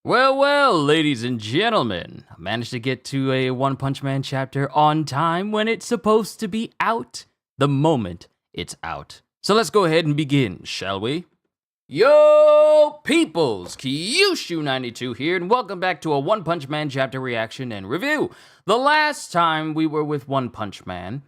Well, ladies and gentlemen, I managed to get to a One Punch Man chapter on time when it's supposed to be out, the moment it's out. So let's go ahead and begin, shall we? Yo, peoples! Kyushu92 here, and welcome back to a One Punch Man chapter reaction and review. The last time we were with One Punch Man,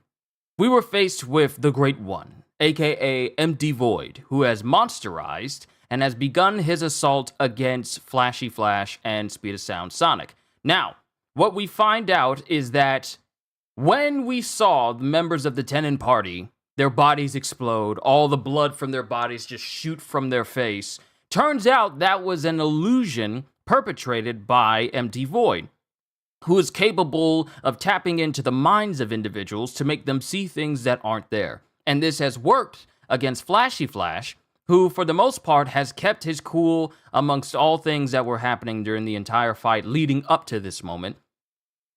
we were faced with the Great One, aka Empty Void, who has monsterized and has begun his assault against Flashy Flash and Speed of Sound Sonic. Now, what we find out is that when we saw the members of the Tenon party, their bodies explode, all the blood from their bodies just shoot from their face. Turns out that was an illusion perpetrated by Empty Void, who is capable of tapping into the minds of individuals to make them see things that aren't there. And this has worked against Flashy Flash, who for the most part has kept his cool amongst all things that were happening during the entire fight leading up to this moment.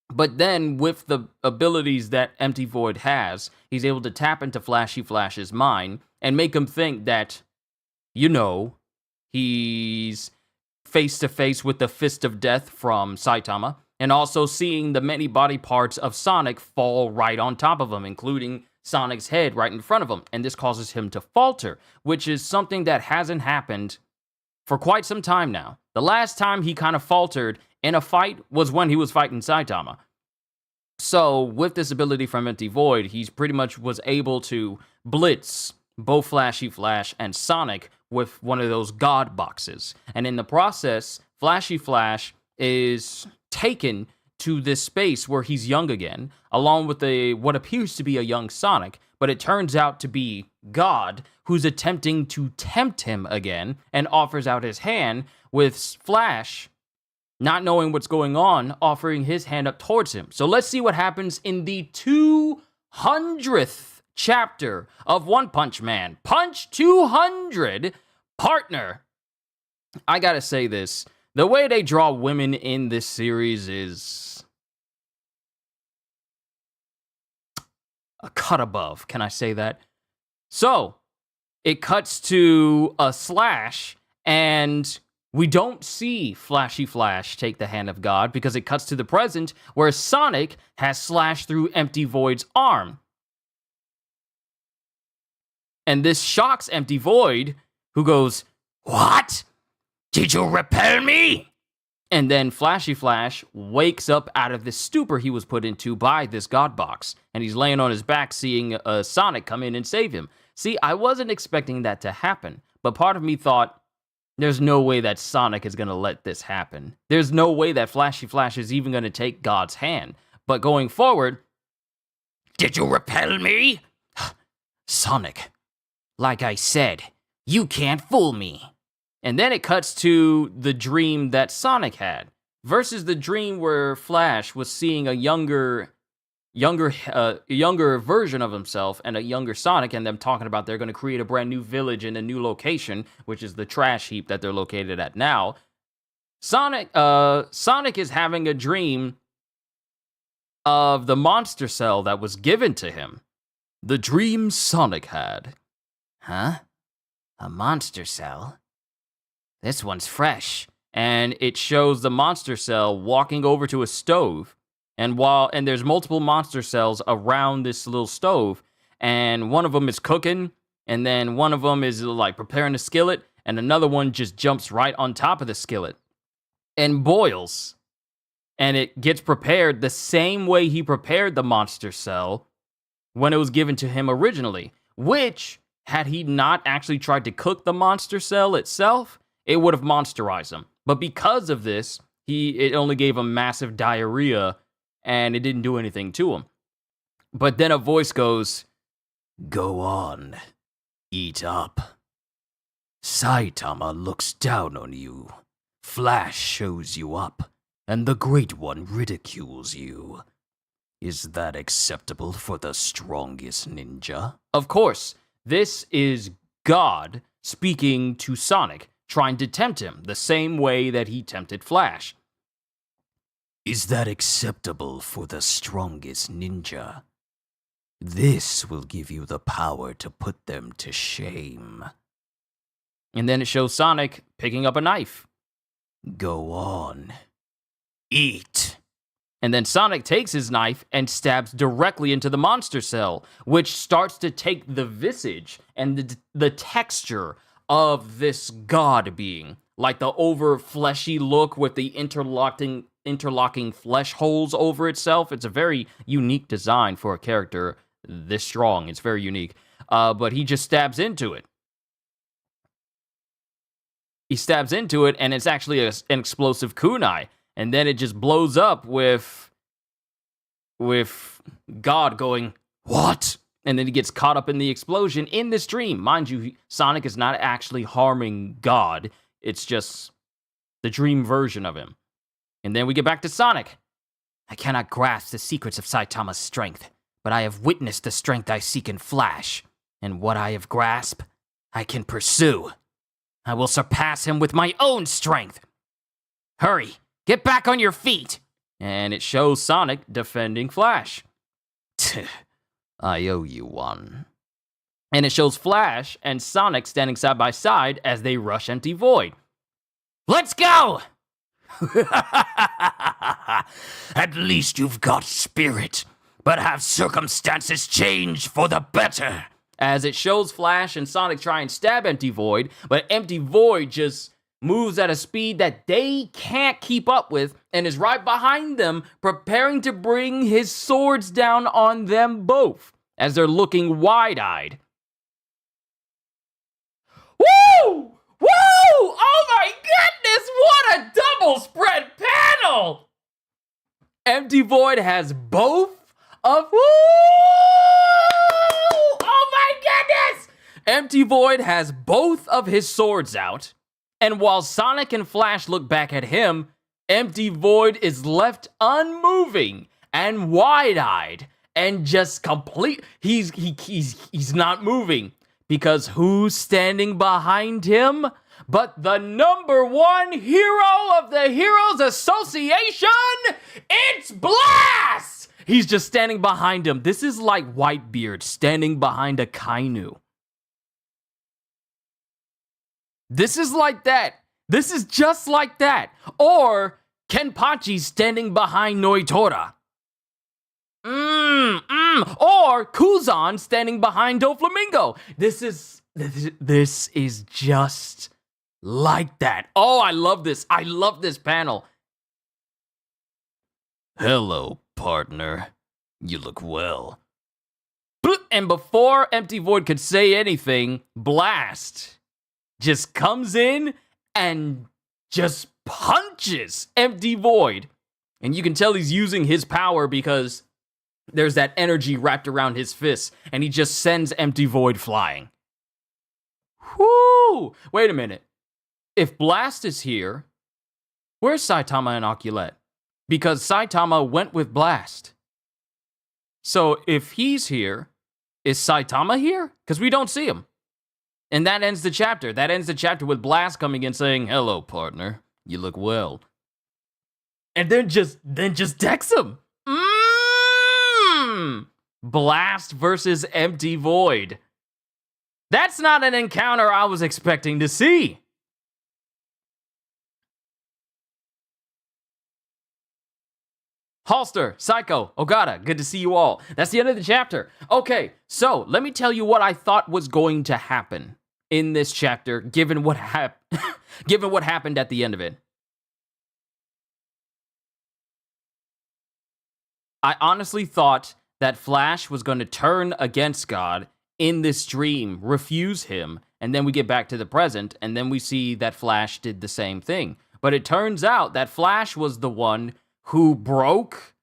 But then, with the abilities that Empty Void has, he's able to tap into Flashy Flash's mind and make him think that, he's face to face with the Fist of Death from Saitama, and also seeing the many body parts of Sonic fall right on top of him, including Sonic's head right in front of him, and this causes him to falter, which is something that hasn't happened for quite some time now. The last time he kind of faltered in a fight was when he was fighting Saitama. So, with this ability from Empty Void, he's pretty much was able to blitz both Flashy Flash and Sonic with one of those God boxes. And in the process, Flashy Flash is taken to this space where he's young again, along with what appears to be a young Sonic, but it turns out to be God, who's attempting to tempt him again, and offers out his hand, with Flash, not knowing what's going on, offering his hand up towards him. So let's see what happens in the 200th chapter of One Punch Man. Punch 200, partner. I gotta say this. The way they draw women in this series is a cut above. Can I say that? So, it cuts to a slash, and we don't see Flashy Flash take the hand of God because it cuts to the present where Sonic has slashed through Empty Void's arm. And this shocks Empty Void, who goes, "What? Did you repel me?" And then Flashy Flash wakes up out of this stupor he was put into by this God box. And he's laying on his back seeing Sonic come in and save him. See, I wasn't expecting that to happen. But part of me thought, there's no way that Sonic is going to let this happen. There's no way that Flashy Flash is even going to take God's hand. But going forward, "Did you repel me?" "Sonic, like I said, you can't fool me." And then it cuts to the dream that Sonic had versus the dream where Flash was seeing a younger version of himself and a younger Sonic, and them talking about they're going to create a brand new village in a new location, which is the trash heap that they're located at now. Sonic is having a dream of the monster cell that was given to him. The dream Sonic had. Huh? A monster cell? This one's fresh. And it shows the monster cell walking over to a stove. And there's multiple monster cells around this little stove. And one of them is cooking. And then one of them is like preparing a skillet. And another one just jumps right on top of the skillet and boils. And it gets prepared the same way he prepared the monster cell when it was given to him originally. Which, had he not actually tried to cook the monster cell itself, it would have monsterized him. But because of this, it only gave him massive diarrhea, and it didn't do anything to him. But then a voice goes, "Go on, eat up. Saitama looks down on you. Flash shows you up, and the Great One ridicules you. Is that acceptable for the strongest ninja?" Of course, this is God speaking to Sonic, trying to tempt him the same way that he tempted Flash. "Is that acceptable for the strongest ninja? This will give you the power to put them to shame." And then it shows Sonic picking up a knife. Go on. Eat. And then Sonic takes his knife and stabs directly into the monster cell, which starts to take the visage and the texture of this god being. Like the over fleshy look with the interlocking flesh holes over itself. It's a very unique design for a character this strong. It's very unique. But he just stabs into it. He stabs into it, and it's actually an explosive kunai. And then it just blows up with God going, "What?" And then he gets caught up in the explosion in this dream. Mind you, Sonic is not actually harming God. It's just the dream version of him. And then we get back to Sonic. I cannot grasp the secrets of Saitama's strength, but I have witnessed the strength I seek in Flash. And what I have grasped, I can pursue. I will surpass him with my own strength. Hurry, get back on your feet. And it shows Sonic defending Flash. I owe you one. And it shows Flash and Sonic standing side by side as they rush Empty Void. Let's go! At least you've got spirit, but have circumstances changed for the better? As it shows Flash and Sonic try and stab Empty Void, but Empty Void just moves at a speed that they can't keep up with and is right behind them, preparing to bring his swords down on them both as they're looking wide-eyed. Woo! Woo! Oh my goodness, what a double spread panel! Empty Void has both of... Woo! Oh my goodness! Empty Void has both of his swords out. And while Sonic and Flash look back at him, Empty Void is left unmoving and wide-eyed and just complete. He's not moving because who's standing behind him but the #1 hero of the Heroes Association? It's Blast! He's just standing behind him. This is like Whitebeard standing behind a Kainu. This is like that. This is just like that. Or Kenpachi standing behind Noitora. Or Kuzan standing behind Doflamingo. This is just like that. Oh, I love this. I love this panel. Hello, partner. You look well. And before Empty Void could say anything, Blast just comes in and just punches Empty Void. And you can tell he's using his power because there's that energy wrapped around his fists, and he just sends Empty Void flying. Whoo! Wait a minute. If Blast is here, where's Saitama and Oculette? Because Saitama went with Blast. So if he's here, is Saitama here? Because we don't see him. And that ends the chapter. That ends the chapter with Blast coming in saying, "Hello, partner. You look well." And then just decks him. Blast versus Empty Void. That's not an encounter I was expecting to see. Halster, Psycho, Ogata, good to see you all. That's the end of the chapter. Okay, so let me tell you what I thought was going to happen in this chapter, given what happened at the end of it. I honestly thought that Flash was going to turn against God in this dream, refuse him, and then we get back to the present, and then we see that Flash did the same thing. But it turns out that Flash was the one who broke,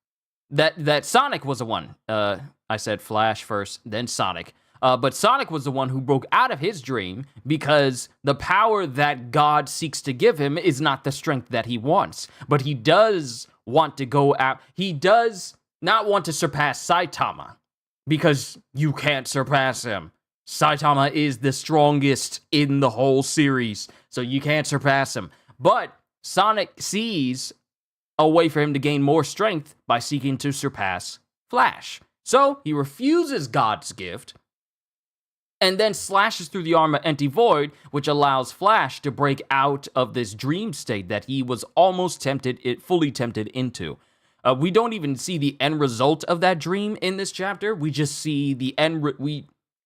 that Sonic was the one. I said Flash first, then Sonic. But Sonic was the one who broke out of his dream because the power that God seeks to give him is not the strength that he wants. But he does want to go out. He does not want to surpass Saitama because you can't surpass him. Saitama is the strongest in the whole series, so you can't surpass him. But Sonic sees a way for him to gain more strength by seeking to surpass Flash. So he refuses God's gift and then slashes through the arm of Empty Void, which allows Flash to break out of this dream state that he was almost fully tempted into. We don't even see the end result of that dream in this chapter. We just see the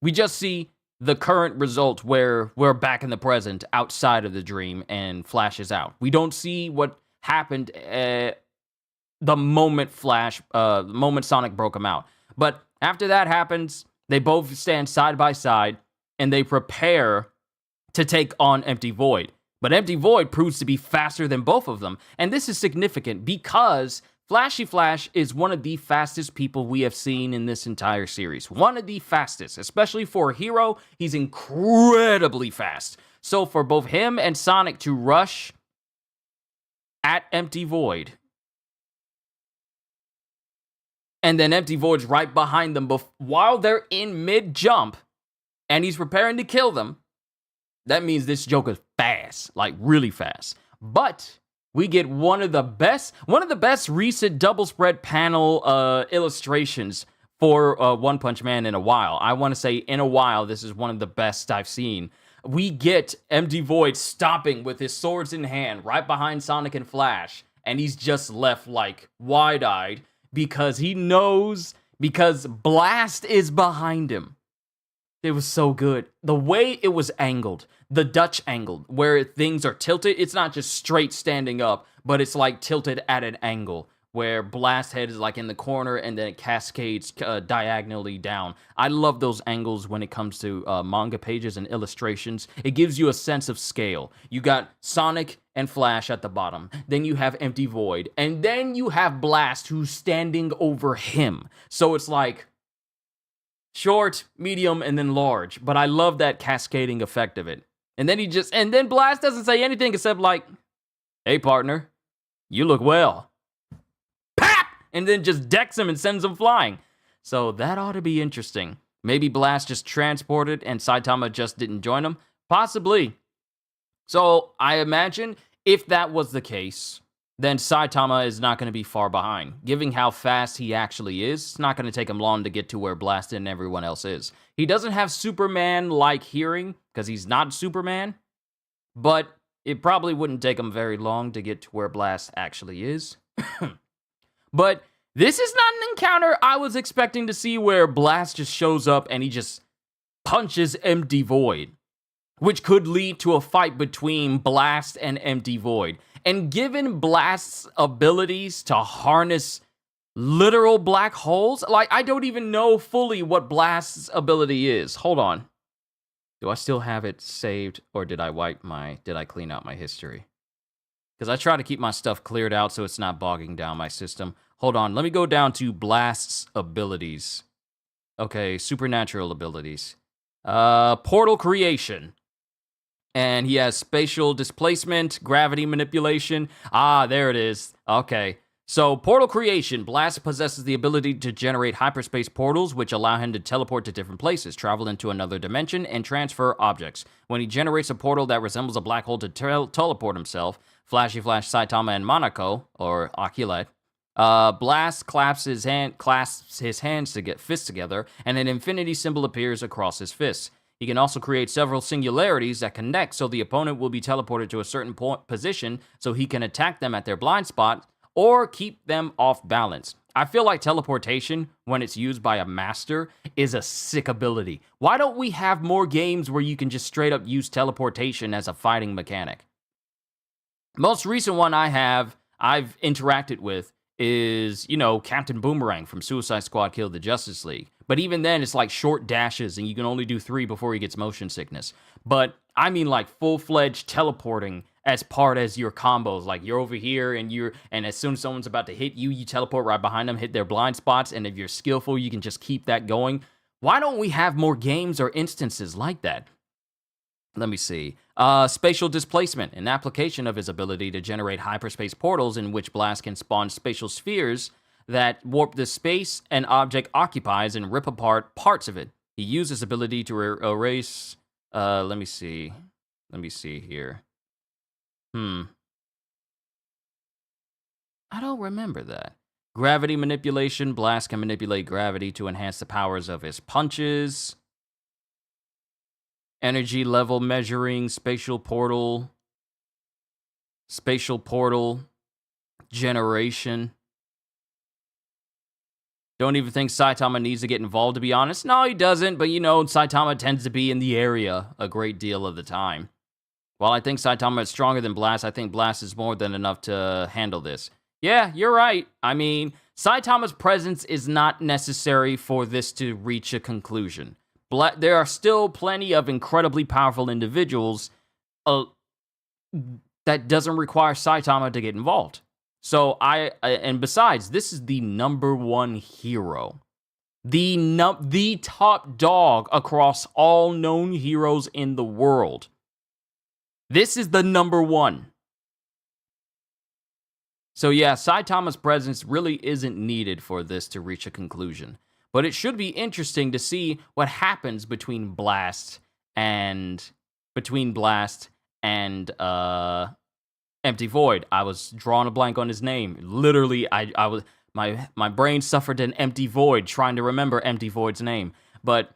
we just see the current result where we're back in the present outside of the dream and Flash is out. We don't see what happened the moment Sonic broke him out. But after that happens, they both stand side by side and they prepare to take on Empty Void. But Empty Void proves to be faster than both of them. And this is significant because Flashy Flash is one of the fastest people we have seen in this entire series. One of the fastest, especially for a hero. He's incredibly fast. So for both him and Sonic to rush at Empty Void, and then Empty Void's right behind them while they're in mid-jump, and he's preparing to kill them, that means this Joker's fast, like really fast. But we get one of the best recent double spread panel illustrations for One Punch Man in a while. I want to say in a while, this is one of the best I've seen. We get Empty Void stopping with his swords in hand right behind Sonic and Flash, and he's just left like wide-eyed because he knows, because Blast is behind him. It was so good. The way it was angled, the Dutch angle, where things are tilted, it's not just straight standing up, but it's like tilted at an angle, where Blast head is like in the corner and then it cascades diagonally down. I love those angles when it comes to manga pages and illustrations. It gives you a sense of scale. You got Sonic and Flash at the bottom. Then you have Empty Void. And then you have Blast who's standing over him. So it's like short, medium, and then large. But I love that cascading effect of it. And then Blast doesn't say anything except like, "Hey partner, you look well." Pap! And then just decks him and sends him flying. So that ought to be interesting. Maybe Blast just transported and Saitama just didn't join him. Possibly. So I imagine if that was the case, then Saitama is not going to be far behind. Given how fast he actually is, it's not going to take him long to get to where Blast and everyone else is. He doesn't have Superman-like hearing, because he's not Superman, but it probably wouldn't take him very long to get to where Blast actually is. But this is not an encounter I was expecting to see where Blast just shows up and he just punches Empty Void, which could lead to a fight between Blast and Empty Void. And given Blast's abilities to harness literal black holes, like, I don't even know fully what Blast's ability is. Hold on. Do I still have it saved, or did I clean out my history? Because I try to keep my stuff cleared out so it's not bogging down my system. Hold on, let me go down to Blast's abilities. Okay, supernatural abilities. Portal creation. And he has spatial displacement, gravity manipulation. Ah, there it is. Okay. So, portal creation. Blast possesses the ability to generate hyperspace portals, which allow him to teleport to different places, travel into another dimension, and transfer objects. When he generates a portal that resembles a black hole to teleport himself, Flashy Flash, Saitama, and Monaco, or Akilet, Blast clasps his fists together, and an infinity symbol appears across his fists. He can also create several singularities that connect, so the opponent will be teleported to a certain position so he can attack them at their blind spot or keep them off balance. I feel like teleportation, when it's used by a master, is a sick ability. Why don't we have more games where you can just straight up use teleportation as a fighting mechanic? Most recent one I've interacted with is, Captain Boomerang from Suicide Squad Killed the Justice League. But even then, it's like short dashes, and you can only do 3 before he gets motion sickness. But I mean like full-fledged teleporting as part as your combos. Like, you're over here, and as soon as someone's about to hit you, you teleport right behind them, hit their blind spots, and if you're skillful, you can just keep that going. Why don't we have more games or instances like that? Let me see. Spatial displacement, an application of his ability to generate hyperspace portals in which Blast can spawn spatial spheres that warp the space an object occupies and rip apart parts of it. He used his ability to erase... let me see here. I don't remember that. Gravity manipulation. Blast can manipulate gravity to enhance the powers of his punches. Energy level measuring, spatial portal generation. Don't even think Saitama needs to get involved, to be honest. No, he doesn't, but you know, Saitama tends to be in the area a great deal of the time. While I think Saitama is stronger than Blast, I think Blast is more than enough to handle this. Yeah, you're right. I mean, Saitama's presence is not necessary for this to reach a conclusion. There are still plenty of incredibly powerful individuals that doesn't require Saitama to get involved. So and besides, this is the #1 hero. The top dog across all known heroes in the world. This is the #1. So yeah, Saitama's presence really isn't needed for this to reach a conclusion. But it should be interesting to see what happens between Blast and Empty Void. I was drawing a blank on his name. Literally, I was my brain suffered an empty void trying to remember Empty Void's name. But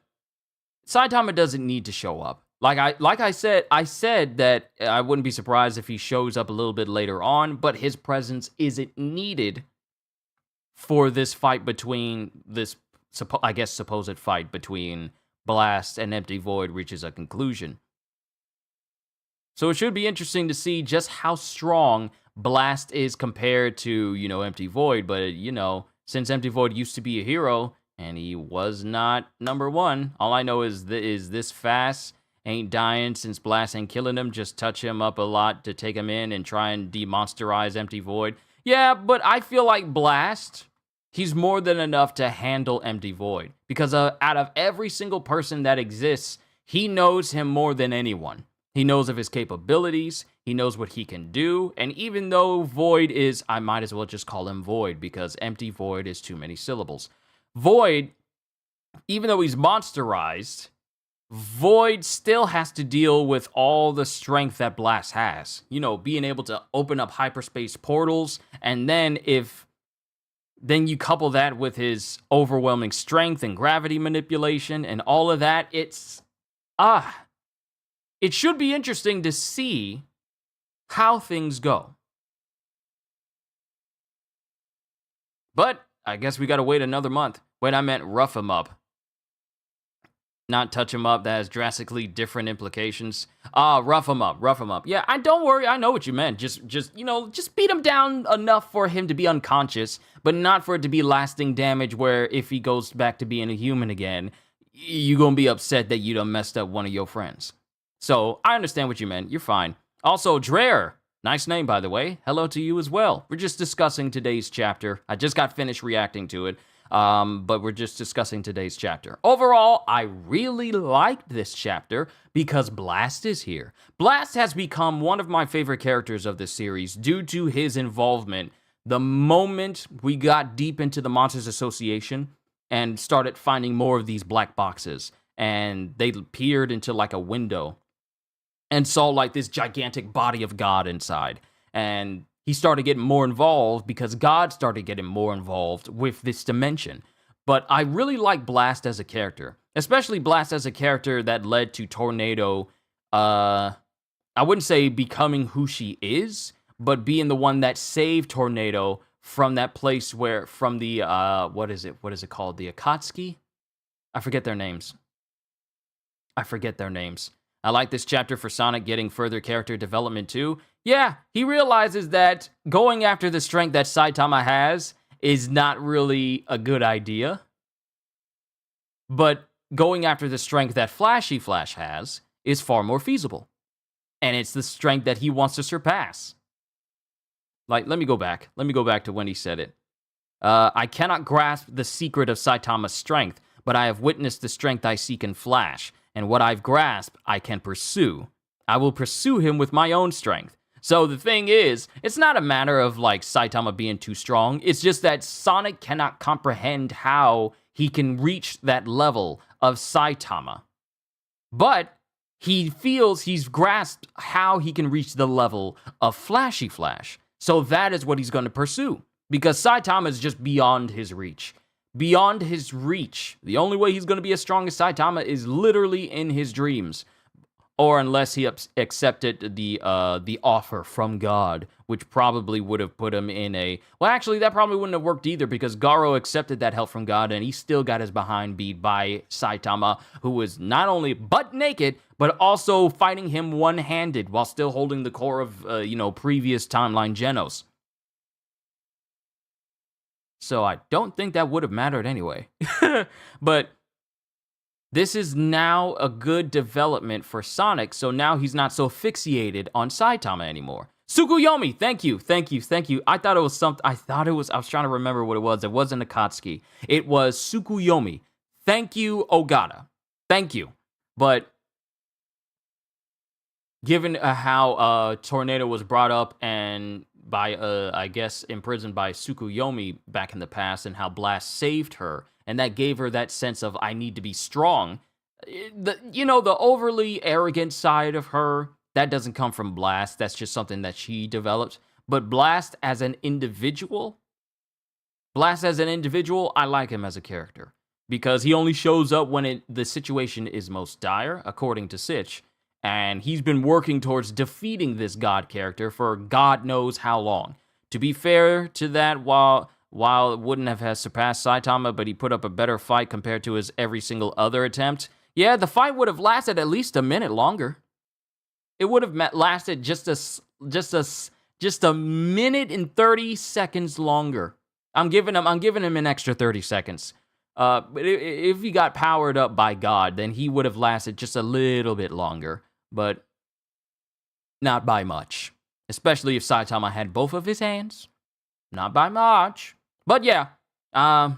Saitama doesn't need to show up. Like I said that I wouldn't be surprised if he shows up a little bit later on, but his presence isn't needed for this fight between this, I guess, supposed fight between Blast and Empty Void reaches a conclusion. So it should be interesting to see just how strong Blast is compared to, you know, Empty Void. But, you know, since Empty Void used to be a hero and he was not #1, all I know is this fast ain't dying since Blast ain't killing him. Just touch him up a lot to take him in and try and demonsterize Empty Void. Yeah, but I feel like Blast, he's more than enough to handle Empty Void. Because out of every single person that exists, he knows him more than anyone. He knows of his capabilities, he knows what he can do, and even though Void is, I might as well just call him Void, because Empty Void is too many syllables. Void, even though he's monsterized, Void still has to deal with all the strength that Blast has. You know, being able to open up hyperspace portals, and then then you couple that with his overwhelming strength and gravity manipulation and all of that, it should be interesting to see how things go. But I guess we gotta wait another month. Wait, I meant rough him up. Not touch him up. That has drastically different implications. Rough him up. Yeah, don't worry. I know what you meant. Just beat him down enough for him to be unconscious, but not for it to be lasting damage where if he goes back to being a human again, you gonna be upset that you done messed up one of your friends. So, I understand what you meant. You're fine. Also, Dreher. Nice name, by the way. Hello to you as well. We're just discussing today's chapter. I just got finished reacting to it. But we're just discussing today's chapter. Overall, I really liked this chapter because Blast is here. Blast has become one of my favorite characters of this series due to his involvement. The moment we got deep into the Monsters Association and started finding more of these black boxes, and they peered into like a window and saw like this gigantic body of God inside, and he started getting more involved because God started getting more involved with this dimension. But I really like Blast as a character, especially Blast as a character that led to Tornado, I wouldn't say becoming who she is, but being the one that saved Tornado from that place from the, what is it called? The Akatsuki? I forget their names. I like this chapter for Sonic getting further character development too. Yeah, he realizes that going after the strength that Saitama has is not really a good idea. But going after the strength that Flashy Flash has is far more feasible. And it's the strength that he wants to surpass. Like, let me go back to when he said it. I cannot grasp the secret of Saitama's strength, but I have witnessed the strength I seek in Flash. And what I've grasped, I can pursue. I will pursue him with my own strength. So the thing is, it's not a matter of like Saitama being too strong. It's just that Sonic cannot comprehend how he can reach that level of Saitama. But he feels he's grasped how he can reach the level of Flashy Flash. So that is what he's going to pursue. Because Saitama is just beyond his reach. Beyond his reach. The only way he's going to be as strong as Saitama is literally in his dreams. or unless he accepted the offer from God, which probably would have put him in a... Well, actually, that probably wouldn't have worked either, because Garo accepted that help from God, and he still got his behind beat by Saitama, who was not only butt naked, but also fighting him one-handed while still holding the core of, previous timeline Genos. So I don't think that would have mattered anyway. But this is now a good development for Sonic, so now he's not so fixated on Saitama anymore. Tsukuyomi, thank you. I thought it was something, I was trying to remember what it was. It wasn't Akatsuki. It was Tsukuyomi. Thank you, Ogata. Thank you. But given how Tornado was brought up and by, I guess, imprisoned by Tsukuyomi back in the past, and how Blast saved her, and that gave her that sense of, I need to be strong. The overly arrogant side of her, that doesn't come from Blast. That's just something that she developed. But Blast as an individual, I like him as a character. Because he only shows up when the situation is most dire, according to Sitch. And he's been working towards defeating this God character for God knows how long. To be fair to that, while it wouldn't have surpassed Saitama, but he put up a better fight compared to his every single other attempt, yeah, the fight would have lasted at least a minute longer. It would have lasted just a minute and 30 seconds longer. I'm giving him an extra 30 seconds. But if he got powered up by God, then he would have lasted just a little bit longer. But not by much. Especially if Saitama had both of his hands. Not by much. But yeah, I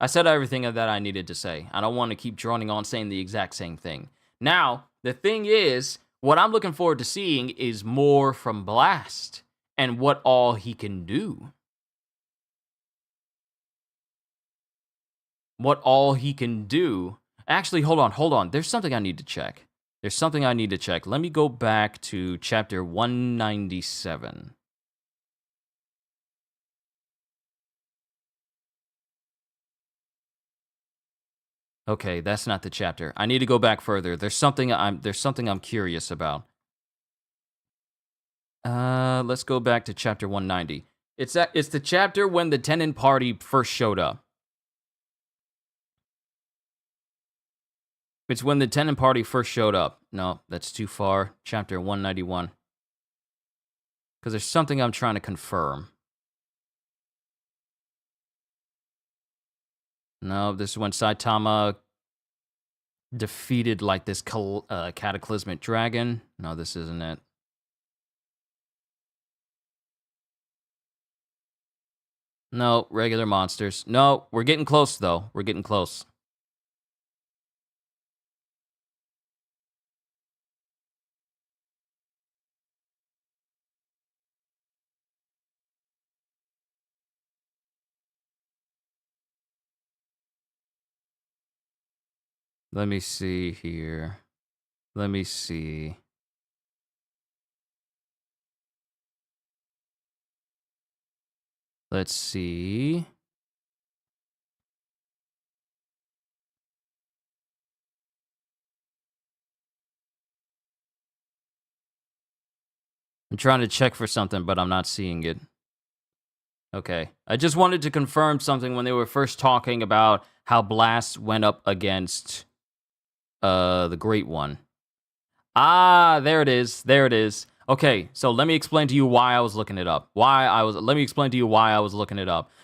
said everything that I needed to say. I don't want to keep droning on saying the exact same thing. Now, the thing is, what I'm looking forward to seeing is more from Blast and what all he can do. What all he can do. Actually, hold on. There's something I need to check. Let me go back to chapter 197. Okay, that's not the chapter. I need to go back further. There's something I'm curious about. Let's go back to chapter 190. It's the chapter when the Tenon party first showed up. It's when the Tenon party first showed up. No, that's too far. Chapter 191. Because there's something I'm trying to confirm. No, this is when Saitama defeated like this cataclysmic dragon. No, this isn't it. No, regular monsters. No, we're getting close though. We're getting close. Let me see here. Let's see. I'm trying to check for something, but I'm not seeing it. Okay. I just wanted to confirm something when they were first talking about how Blast went up against the Great One. Ah, there it is. Okay, so let me explain to you why I was looking it up.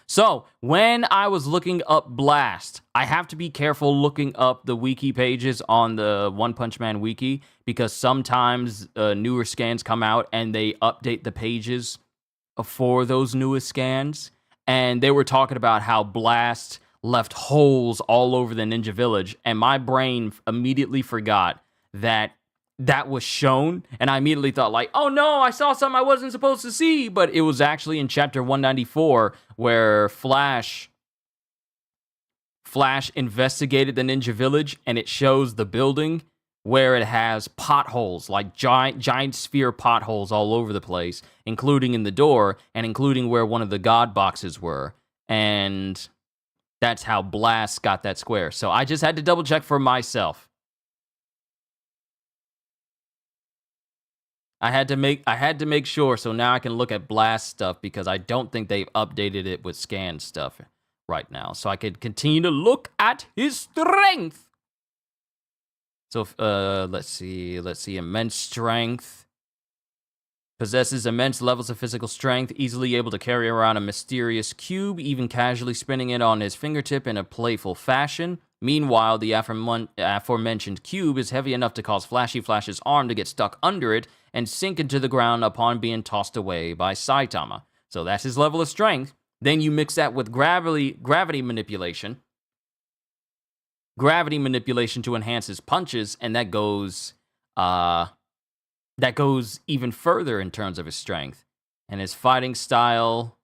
So, when I was looking up Blast, I have to be careful looking up the wiki pages on the One Punch Man wiki, because sometimes newer scans come out and they update the pages for those newest scans. And they were talking about how Blast left holes all over the Ninja Village, and my brain immediately forgot that was shown, and I immediately thought like, oh no, I saw something I wasn't supposed to see, but it was actually in chapter 194 where Flash investigated the Ninja Village, and it shows the building where it has potholes, like giant sphere potholes all over the place, including in the door, and including where one of the God boxes were, and that's how Blast got that square. So I just had to double check for myself. I had to make sure, so now I can look at Blast stuff because I don't think they've updated it with scan stuff right now. So I could continue to look at his strength. So let's see, immense strength. Possesses immense levels of physical strength, easily able to carry around a mysterious cube, even casually spinning it on his fingertip in a playful fashion. Meanwhile, the aforementioned cube is heavy enough to cause Flashy Flash's arm to get stuck under it and sink into the ground upon being tossed away by Saitama. So that's his level of strength. Then you mix that with gravity manipulation. Gravity manipulation to enhance his punches, and that goes even further in terms of his strength. And his fighting style...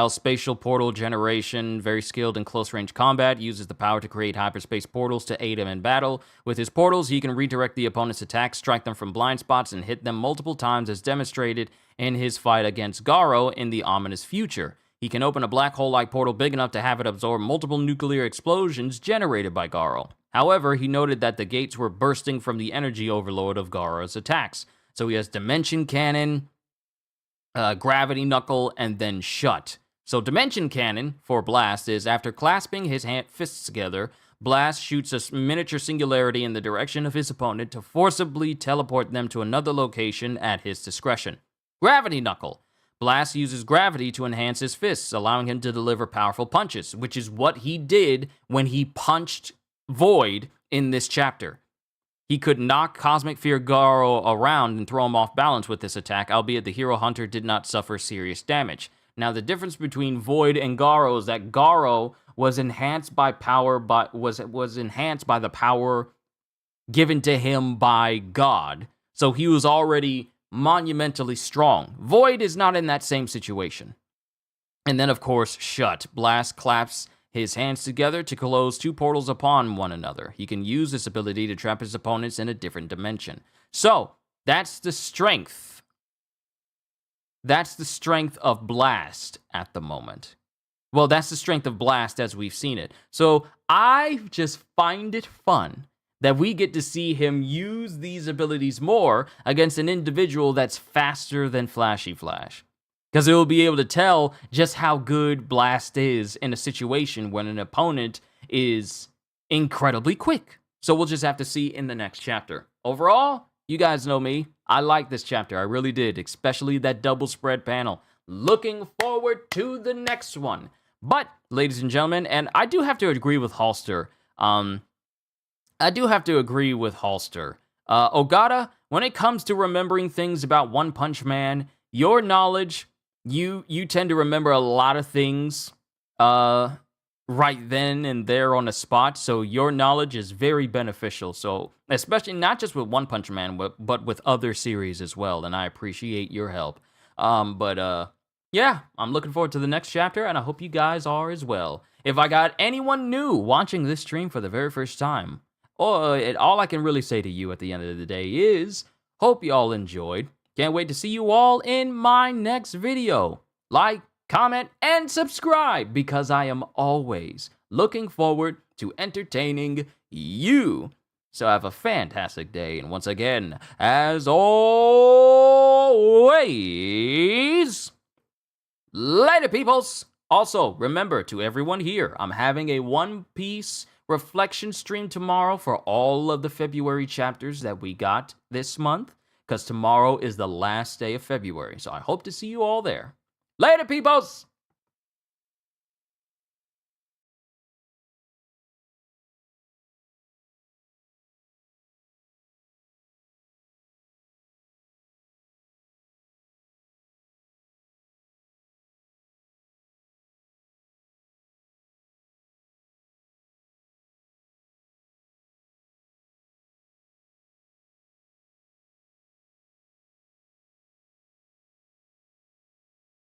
spatial portal generation, very skilled in close-range combat, uses the power to create hyperspace portals to aid him in battle. With his portals, he can redirect the opponent's attacks, strike them from blind spots, and hit them multiple times as demonstrated in his fight against Garo in the ominous future. He can open a black hole-like portal big enough to have it absorb multiple nuclear explosions generated by Garo. However, he noted that the gates were bursting from the energy overload of Garo's attacks. So he has Dimension Cannon, Gravity Knuckle, and then Shut. So Dimension Cannon, for Blast, is after clasping his fists together, Blast shoots a miniature singularity in the direction of his opponent to forcibly teleport them to another location at his discretion. Gravity Knuckle. Blast uses gravity to enhance his fists, allowing him to deliver powerful punches, which is what he did when he punched Void in this chapter. He could knock Cosmic Fear Garo around and throw him off balance with this attack, albeit the Hero Hunter did not suffer serious damage. Now, the difference between Void and Garo is that Garo was enhanced by power, but was enhanced by the power given to him by God. So he was already monumentally strong. Void is not in that same situation. And then, of course, Shut. Blast claps his hands together to close two portals upon one another. He can use this ability to trap his opponents in a different dimension. So, that's the strength. That's the strength of Blast at the moment. Well, that's the strength of Blast as we've seen it. So, I just find it fun that we get to see him use these abilities more against an individual that's faster than Flashy Flash. Because it will be able to tell just how good Blast is in a situation when an opponent is incredibly quick. So we'll just have to see in the next chapter. Overall, you guys know me. I like this chapter. I really did, especially that double spread panel. Looking forward to the next one. But, ladies and gentlemen, and I do have to agree with Halster. Ogata, when it comes to remembering things about One Punch Man, your knowledge... You tend to remember a lot of things right then and there on the spot, so your knowledge is very beneficial. So, especially not just with One Punch Man, but with other series as well, and I appreciate your help. Yeah, I'm looking forward to the next chapter, and I hope you guys are as well. If I got anyone new watching this stream for the very first time, all I can really say to you at the end of the day is, hope you all enjoyed. Can't wait to see you all in my next video. Like, comment, and subscribe because I am always looking forward to entertaining you. So have a fantastic day. And once again, as always, later, peoples. Also, remember to everyone here, I'm having a One Piece reflection stream tomorrow for all of the February chapters that we got this month. Because tomorrow is the last day of February. So I hope to see you all there. Later, peoples!